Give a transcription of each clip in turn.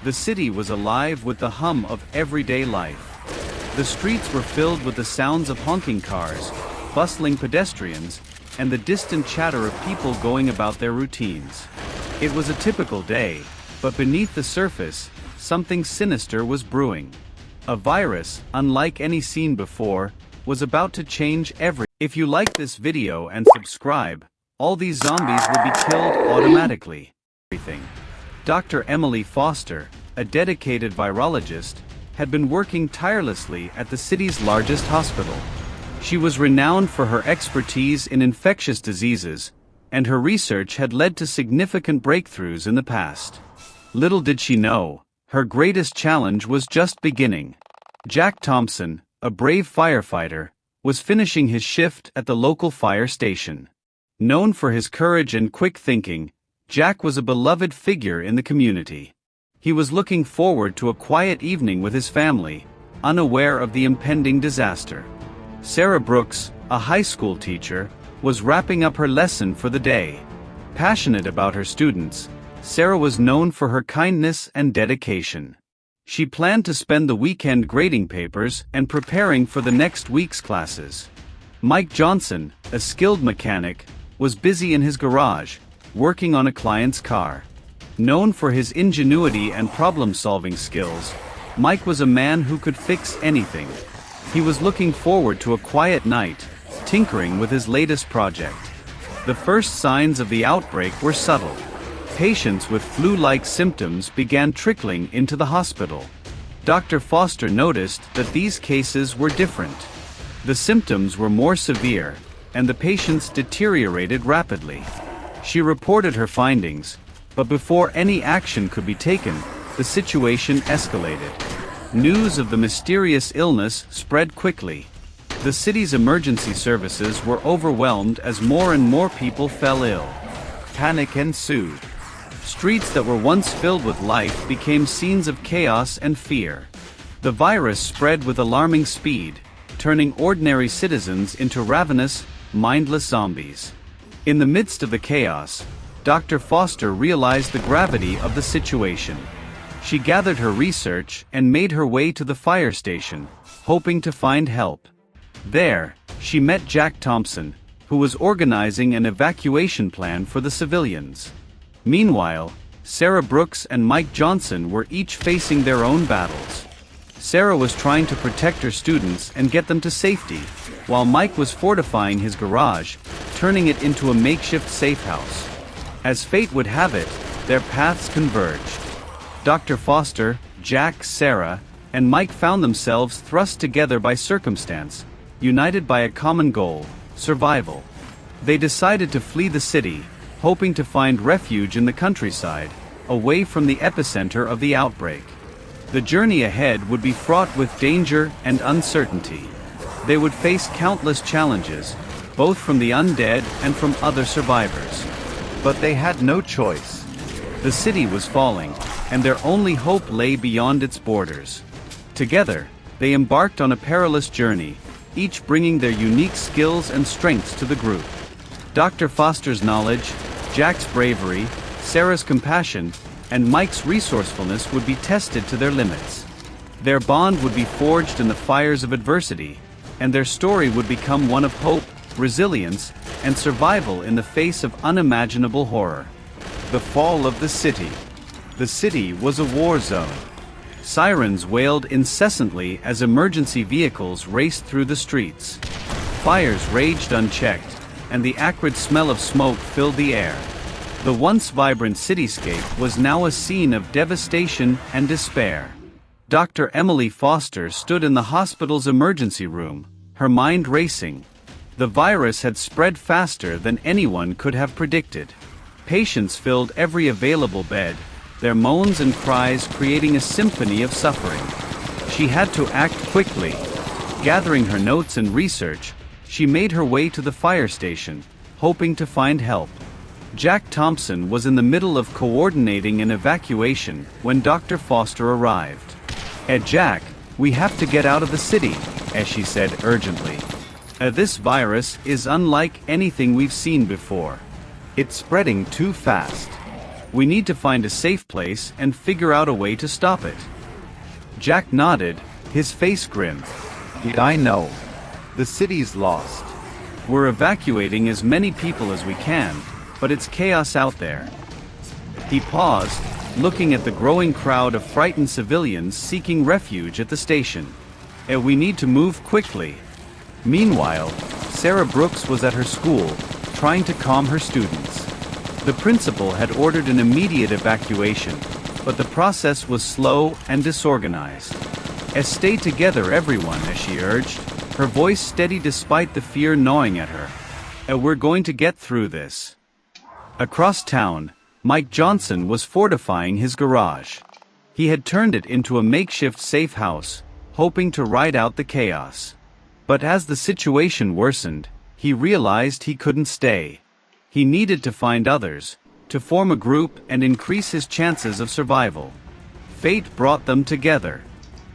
The city was alive with the hum of everyday life. The streets were filled with the sounds of honking cars, bustling pedestrians, and the distant chatter of people going about their routines. It was a typical day, but beneath the surface, something sinister was brewing. A virus, unlike any seen before, was about to change everything. If you like this video and subscribe, all these zombies will be killed automatically. Dr. Emily Foster, a dedicated virologist, had been working tirelessly at the city's largest hospital. She was renowned for her expertise in infectious diseases, and her research had led to significant breakthroughs in the past. Little did she know, her greatest challenge was just beginning. Jack Thompson, a brave firefighter, was finishing his shift at the local fire station. Known for his courage and quick thinking, Jack was a beloved figure in the community. He was looking forward to a quiet evening with his family, unaware of the impending disaster. Sarah Brooks, a high school teacher, was wrapping up her lesson for the day. Passionate about her students, Sarah was known for her kindness and dedication. She planned to spend the weekend grading papers and preparing for the next week's classes. Mike Johnson, a skilled mechanic, was busy in his garage, working on a client's car. Known for his ingenuity and problem-solving skills, Mike was a man who could fix anything. He was looking forward to a quiet night, tinkering with his latest project. The first signs of the outbreak were subtle. Patients with flu-like symptoms began trickling into the hospital. Dr. Foster noticed that these cases were different. The symptoms were more severe, and the patients deteriorated rapidly. She reported her findings, but before any action could be taken, the situation escalated. News of the mysterious illness spread quickly. The city's emergency services were overwhelmed as more and more people fell ill. Panic ensued. Streets that were once filled with life became scenes of chaos and fear. The virus spread with alarming speed, turning ordinary citizens into ravenous, mindless zombies. In the midst of the chaos, Dr. Foster realized the gravity of the situation. She gathered her research and made her way to the fire station, hoping to find help. There, she met Jack Thompson, who was organizing an evacuation plan for the civilians. Meanwhile, Sarah Brooks and Mike Johnson were each facing their own battles. Sarah was trying to protect her students and get them to safety, while Mike was fortifying his garage, turning it into a makeshift safe house. As fate would have it, their paths converged. Dr. Foster, Jack, Sarah, and Mike found themselves thrust together by circumstance, united by a common goal: survival. They decided to flee the city, hoping to find refuge in the countryside, away from the epicenter of the outbreak. The journey ahead would be fraught with danger and uncertainty. They would face countless challenges, both from the undead and from other survivors. But they had no choice. The city was falling, and their only hope lay beyond its borders. Together, they embarked on a perilous journey, each bringing their unique skills and strengths to the group. Dr. Foster's knowledge, Jack's bravery, Sarah's compassion, and Mike's resourcefulness would be tested to their limits. Their bond would be forged in the fires of adversity, and their story would become one of hope, resilience, and survival in the face of unimaginable horror. The fall of the city. The city was a war zone. Sirens wailed incessantly as emergency vehicles raced through the streets. Fires raged unchecked, and the acrid smell of smoke filled the air. The once vibrant cityscape was now a scene of devastation and despair. Dr. Emily Foster stood in the hospital's emergency room, her mind racing. The virus had spread faster than anyone could have predicted. Patients filled every available bed, their moans and cries creating a symphony of suffering. She had to act quickly. Gathering her notes and research, she made her way to the fire station, hoping to find help. Jack Thompson was in the middle of coordinating an evacuation when Dr. Foster arrived. Jack, we have to get out of the city," as she said urgently. This virus is unlike anything we've seen before. It's spreading too fast. We need to find a safe place and figure out a way to stop it. Jack nodded, his face grim. I know. The city's lost. We're evacuating as many people as we can, but it's chaos out there. He paused, looking at the growing crowd of frightened civilians seeking refuge at the station. We need to move quickly. Meanwhile, Sarah Brooks was at her school, trying to calm her students. The principal had ordered an immediate evacuation, but the process was slow and disorganized. Stay together, everyone, as she urged, her voice steady despite the fear gnawing at her. We're going to get through this. Across town, Mike Johnson was fortifying his garage. He had turned it into a makeshift safe house, hoping to ride out the chaos. But as the situation worsened, he realized he couldn't stay. He needed to find others, to form a group and increase his chances of survival. Fate brought them together.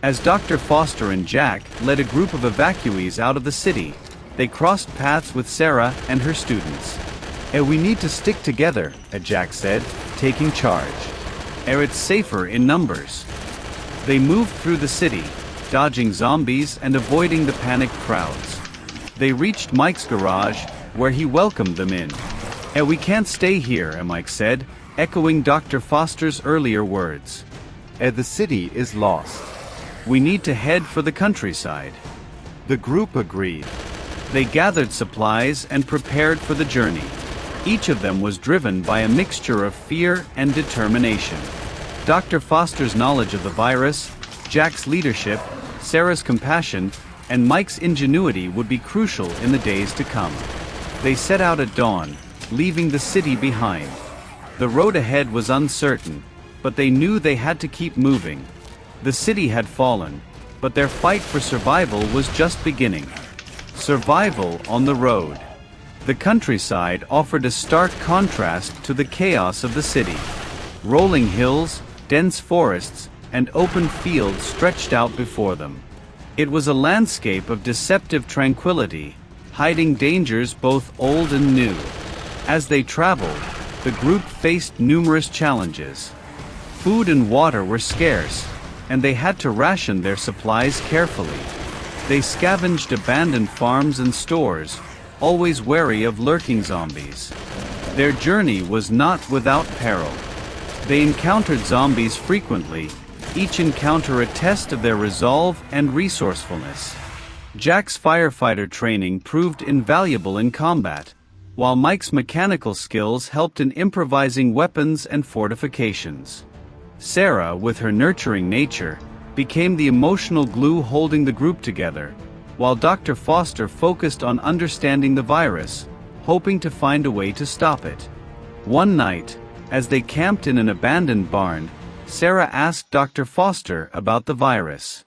As Dr. Foster and Jack led a group of evacuees out of the city, they crossed paths with Sarah and her students. We need to stick together, Jack said, taking charge. It's safer in numbers. They moved through the city, dodging zombies and avoiding the panicked crowds. They reached Mike's garage, where he welcomed them in. We can't stay here, Mike said, echoing Dr. Foster's earlier words. The city is lost. We need to head for the countryside. The group agreed. They gathered supplies and prepared for the journey. Each of them was driven by a mixture of fear and determination. Dr. Foster's knowledge of the virus, Jack's leadership, Sarah's compassion, and Mike's ingenuity would be crucial in the days to come. They set out at dawn, leaving the city behind. The road ahead was uncertain, but they knew they had to keep moving. The city had fallen, but their fight for survival was just beginning. Survival on the road. The countryside offered a stark contrast to the chaos of the city. Rolling hills, dense forests, and open fields stretched out before them. It was a landscape of deceptive tranquility, hiding dangers both old and new. As they traveled, the group faced numerous challenges. Food and water were scarce, and they had to ration their supplies carefully. They scavenged abandoned farms and stores, always wary of lurking zombies. Their journey was not without peril. They encountered zombies frequently, each encounter a test of their resolve and resourcefulness. Jack's firefighter training proved invaluable in combat, while Mike's mechanical skills helped in improvising weapons and fortifications. Sarah, with her nurturing nature, became the emotional glue holding the group together, while Dr. Foster focused on understanding the virus, hoping to find a way to stop it. One night, as they camped in an abandoned barn, Sarah asked Dr. Foster about the virus.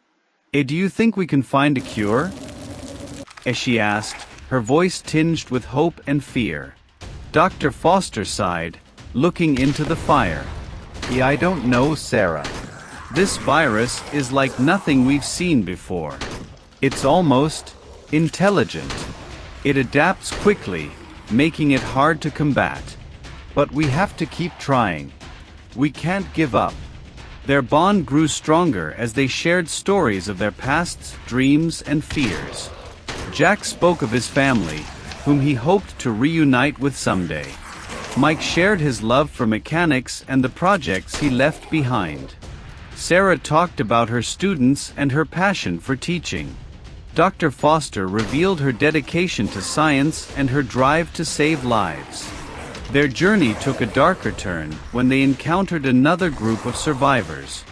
Do you think we can find a cure? As she asked, her voice tinged with hope and fear. Dr. Foster sighed, looking into the fire. I don't know, Sarah. This virus is like nothing we've seen before. It's almost intelligent. It adapts quickly, making it hard to combat. But we have to keep trying. We can't give up. Their bond grew stronger as they shared stories of their pasts, dreams, and fears. Jack spoke of his family, whom he hoped to reunite with someday. Mike shared his love for mechanics and the projects he left behind. Sarah talked about her students and her passion for teaching. Dr. Foster revealed her dedication to science and her drive to save lives. Their journey took a darker turn when they encountered another group of survivors.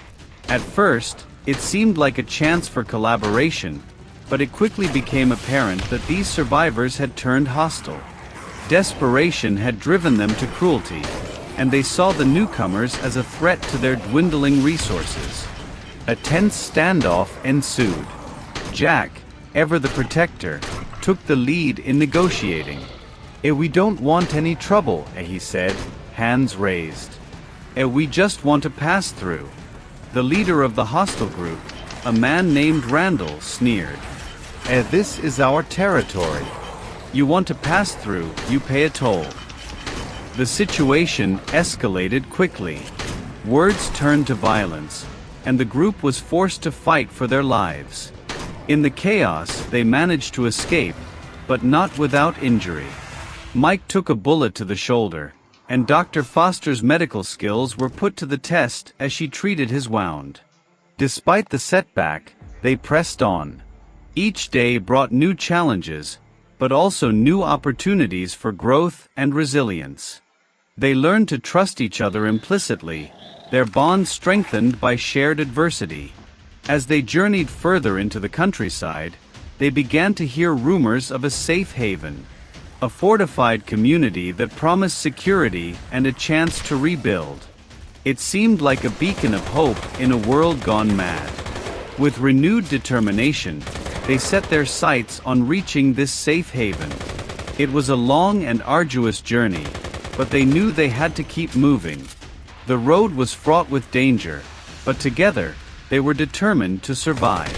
At first, it seemed like a chance for collaboration, but it quickly became apparent that these survivors had turned hostile. Desperation had driven them to cruelty, and they saw the newcomers as a threat to their dwindling resources. A tense standoff ensued. Jack, ever the protector, took the lead in negotiating. We don't want any trouble, he said, hands raised. We just want to pass through. The leader of the hostile group, a man named Randall, sneered. This is our territory. You want to pass through, you pay a toll. The situation escalated quickly. Words turned to violence, and the group was forced to fight for their lives. In the chaos, they managed to escape, but not without injury. Mike took a bullet to the shoulder, and Dr. Foster's medical skills were put to the test as she treated his wound. Despite the setback, they pressed on. Each day brought new challenges, but also new opportunities for growth and resilience. They learned to trust each other implicitly, their bond strengthened by shared adversity. As they journeyed further into the countryside, they began to hear rumors of a safe haven, a fortified community that promised security and a chance to rebuild. It seemed like a beacon of hope in a world gone mad. With renewed determination, they set their sights on reaching this safe haven. It was a long and arduous journey, but they knew they had to keep moving. The road was fraught with danger, but together, they were determined to survive.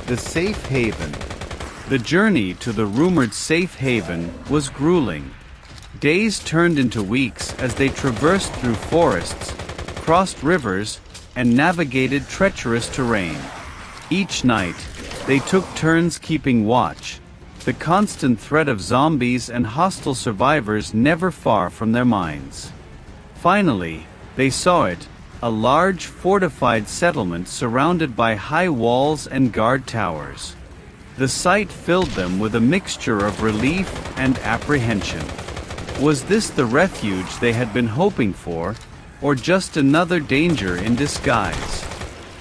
The safe haven. The journey to the rumored safe haven was grueling. Days turned into weeks as they traversed through forests, crossed rivers, and navigated treacherous terrain. Each night, they took turns keeping watch, the constant threat of zombies and hostile survivors never far from their minds. Finally, they saw it, a large fortified settlement surrounded by high walls and guard towers. The sight filled them with a mixture of relief and apprehension. Was this the refuge they had been hoping for, or just another danger in disguise?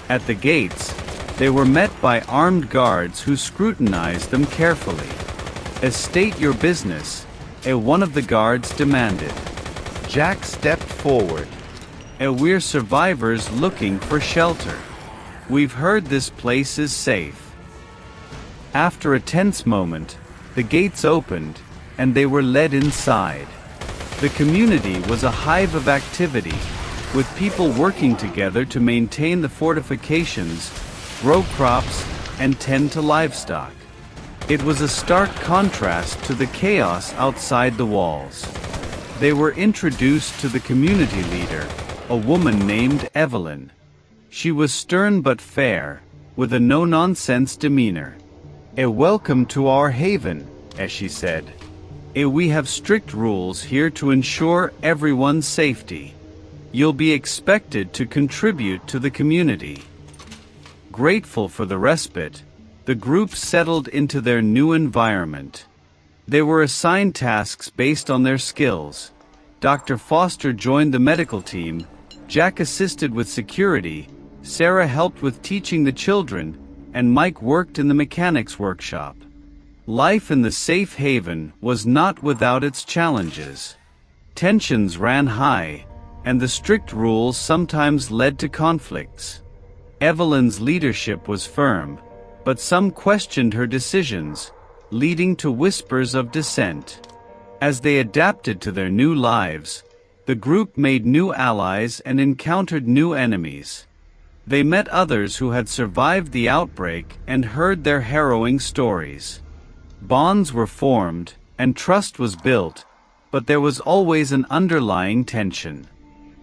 At the gates, they were met by armed guards who scrutinized them carefully. "State your business," one of the guards demanded. Jack stepped forward. "We're survivors looking for shelter. We've heard this place is safe." After a tense moment, the gates opened, and they were led inside. The community was a hive of activity, with people working together to maintain the fortifications, grow crops, and tend to livestock. It was a stark contrast to the chaos outside the walls. They were introduced to the community leader, a woman named Evelyn. She was stern but fair, with a no-nonsense demeanor. "Welcome to our haven," as she said. "We have strict rules here to ensure everyone's safety. You'll be expected to contribute to the community." Grateful for the respite, the group settled into their new environment. They were assigned tasks based on their skills. Dr. Foster joined the medical team, Jack assisted with security, Sarah helped with teaching the children, and Mike worked in the mechanics workshop. Life in the safe haven was not without its challenges. Tensions ran high, and the strict rules sometimes led to conflicts. Evelyn's leadership was firm, but some questioned her decisions, leading to whispers of dissent. As they adapted to their new lives, the group made new allies and encountered new enemies. They met others who had survived the outbreak and heard their harrowing stories. Bonds were formed, and trust was built, but there was always an underlying tension.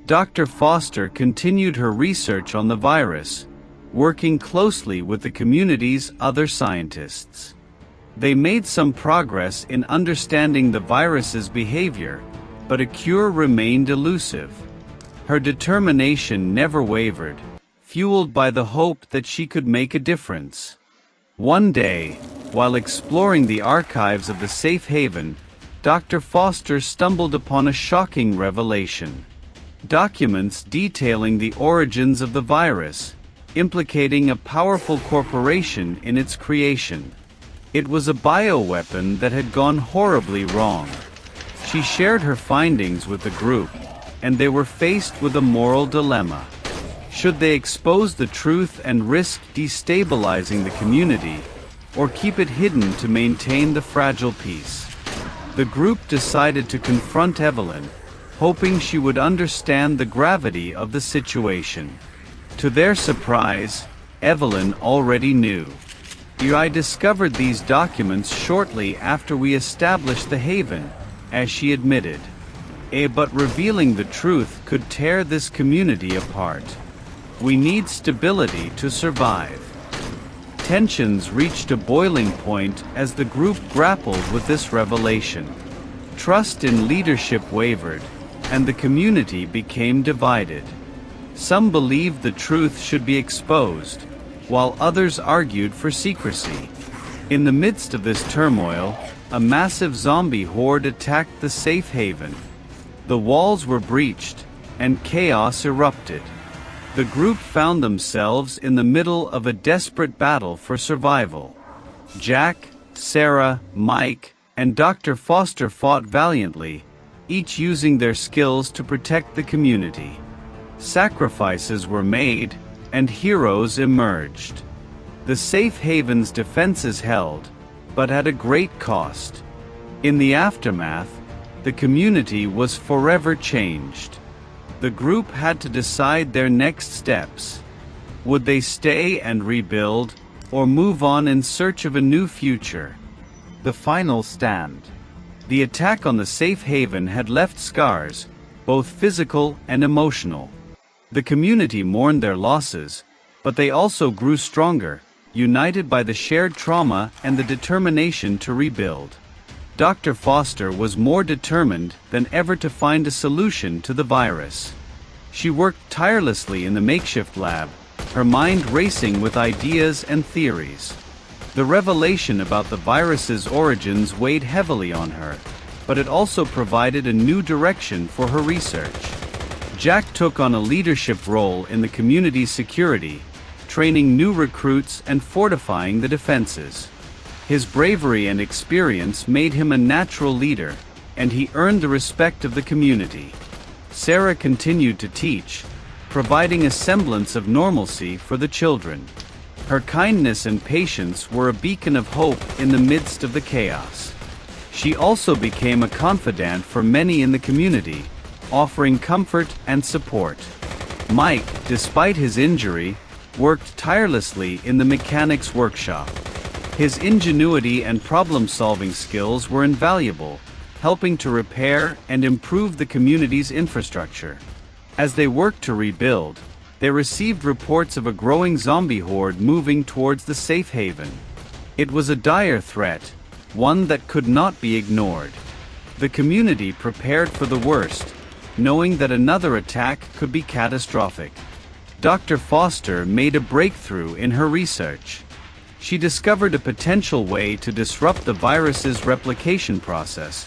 Dr. Foster continued her research on the virus, working closely with the community's other scientists. They made some progress in understanding the virus's behavior, but a cure remained elusive. Her determination never wavered, fueled by the hope that she could make a difference. One day, while exploring the archives of the safe haven, Dr. Foster stumbled upon a shocking revelation. Documents detailing the origins of the virus, implicating a powerful corporation in its creation. It was a bioweapon that had gone horribly wrong. She shared her findings with the group, and they were faced with a moral dilemma. Should they expose the truth and risk destabilizing the community, or keep it hidden to maintain the fragile peace? The group decided to confront Evelyn, hoping she would understand the gravity of the situation. To their surprise, Evelyn already knew. "I discovered these documents shortly after we established the haven," as she admitted. But revealing the truth could tear this community apart. We need stability to survive. Tensions reached a boiling point as the group grappled with this revelation. Trust in leadership wavered, and the community became divided. Some believed the truth should be exposed, while others argued for secrecy. In the midst of this turmoil, a massive zombie horde attacked the safe haven. The walls were breached, and chaos erupted. The group found themselves in the middle of a desperate battle for survival. Jack, Sarah, Mike, and Dr. Foster fought valiantly, each using their skills to protect the community. Sacrifices were made, and heroes emerged. The safe haven's defenses held, but at a great cost. In the aftermath, the community was forever changed. The group had to decide their next steps. Would they stay and rebuild, or move on in search of a new future? The final stand. The attack on the safe haven had left scars, both physical and emotional. The community mourned their losses, but they also grew stronger, united by the shared trauma and the determination to rebuild. Dr. Foster was more determined than ever to find a solution to the virus. She worked tirelessly in the makeshift lab, her mind racing with ideas and theories. The revelation about the virus's origins weighed heavily on her, but it also provided a new direction for her research. Jack took on a leadership role in the community's security, training new recruits and fortifying the defenses. His bravery and experience made him a natural leader, and he earned the respect of the community. Sarah continued to teach, providing a semblance of normalcy for the children. Her kindness and patience were a beacon of hope in the midst of the chaos. She also became a confidant for many in the community, offering comfort and support. Mike, despite his injury, worked tirelessly in the mechanics workshop. His ingenuity and problem-solving skills were invaluable, helping to repair and improve the community's infrastructure. As they worked to rebuild, they received reports of a growing zombie horde moving towards the safe haven. It was a dire threat, one that could not be ignored. The community prepared for the worst, knowing that another attack could be catastrophic. Dr. Foster made a breakthrough in her research. She discovered a potential way to disrupt the virus's replication process,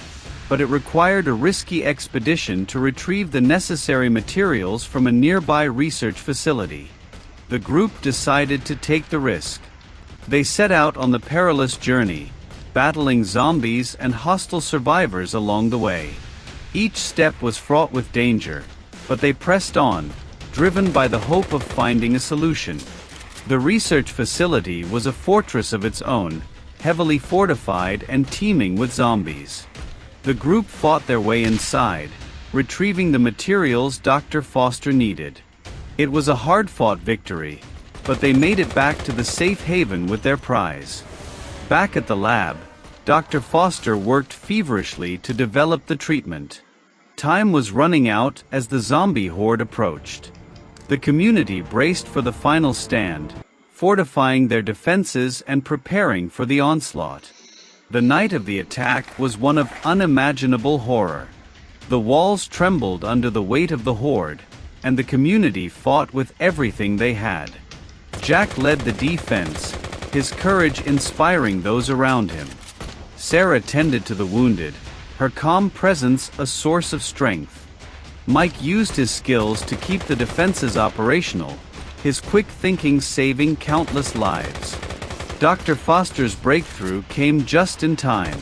but it required a risky expedition to retrieve the necessary materials from a nearby research facility. The group decided to take the risk. They set out on the perilous journey, battling zombies and hostile survivors along the way. Each step was fraught with danger, but they pressed on, driven by the hope of finding a solution. The research facility was a fortress of its own, heavily fortified and teeming with zombies. The group fought their way inside, retrieving the materials Dr. Foster needed. It was a hard-fought victory, but they made it back to the safe haven with their prize. Back at the lab, Dr. Foster worked feverishly to develop the treatment. Time was running out as the zombie horde approached. The community braced for the final stand, fortifying their defenses and preparing for the onslaught. The night of the attack was one of unimaginable horror. The walls trembled under the weight of the horde, and the community fought with everything they had. Jack led the defense, his courage inspiring those around him. Sarah tended to the wounded, her calm presence a source of strength. Mike used his skills to keep the defenses operational, his quick thinking saving countless lives. Dr. Foster's breakthrough came just in time.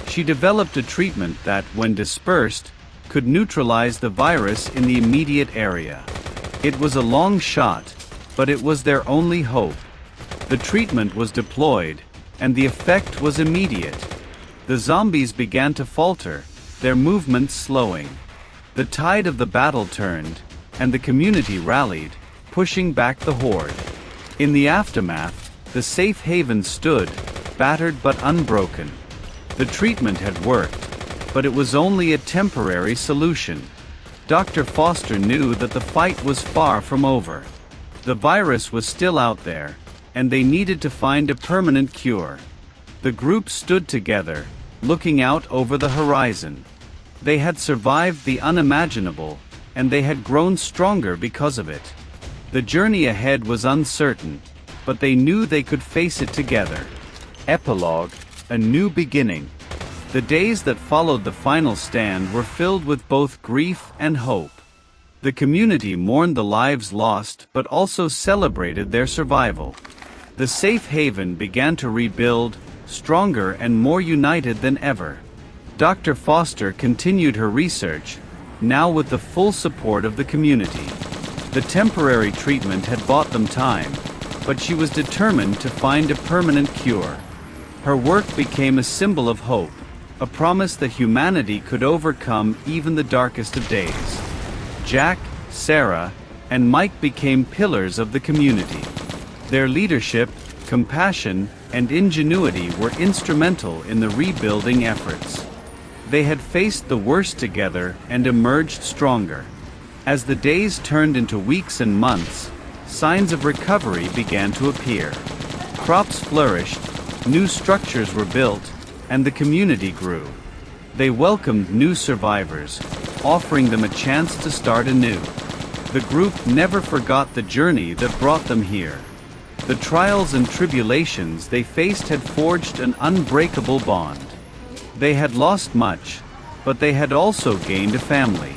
She developed a treatment that, when dispersed, could neutralize the virus in the immediate area. It was a long shot, but it was their only hope. The treatment was deployed, and the effect was immediate. The zombies began to falter, their movements slowing. The tide of the battle turned, and the community rallied, pushing back the horde. In the aftermath, the safe haven stood, battered but unbroken. The treatment had worked, but it was only a temporary solution. Dr. Foster knew that the fight was far from over. The virus was still out there, and they needed to find a permanent cure. The group stood together, looking out over the horizon. They had survived the unimaginable, and they had grown stronger because of it. The journey ahead was uncertain, but they knew they could face it together. Epilogue: A New Beginning. The days that followed the final stand were filled with both grief and hope. The community mourned the lives lost but also celebrated their survival. The safe haven began to rebuild, stronger and more united than ever. Dr. Foster continued her research, now with the full support of the community. The temporary treatment had bought them time, but she was determined to find a permanent cure. Her work became a symbol of hope, a promise that humanity could overcome even the darkest of days. Jack, Sarah, and Mike became pillars of the community. Their leadership, compassion, and ingenuity were instrumental in the rebuilding efforts. They had faced the worst together and emerged stronger. As the days turned into weeks and months, signs of recovery began to appear. Crops flourished, new structures were built, and the community grew. They welcomed new survivors, offering them a chance to start anew. The group never forgot the journey that brought them here. The trials and tribulations they faced had forged an unbreakable bond. They had lost much, but they had also gained a family.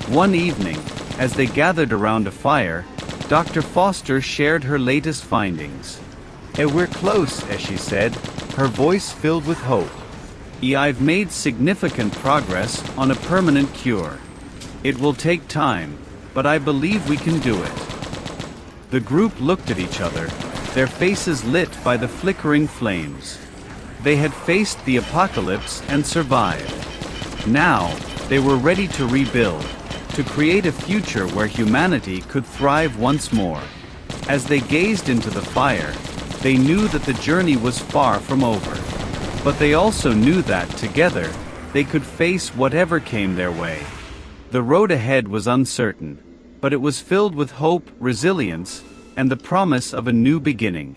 One evening, as they gathered around a fire, Dr. Foster shared her latest findings. We're close," as she said, her voice filled with hope. I've made significant progress on a permanent cure. It will take time, but I believe we can do it." The group looked at each other, their faces lit by the flickering flames. They had faced the apocalypse and survived. Now, they were ready to rebuild, to create a future where humanity could thrive once more. As they gazed into the fire, they knew that the journey was far from over. But they also knew that, together, they could face whatever came their way. The road ahead was uncertain, but it was filled with hope, resilience, and the promise of a new beginning.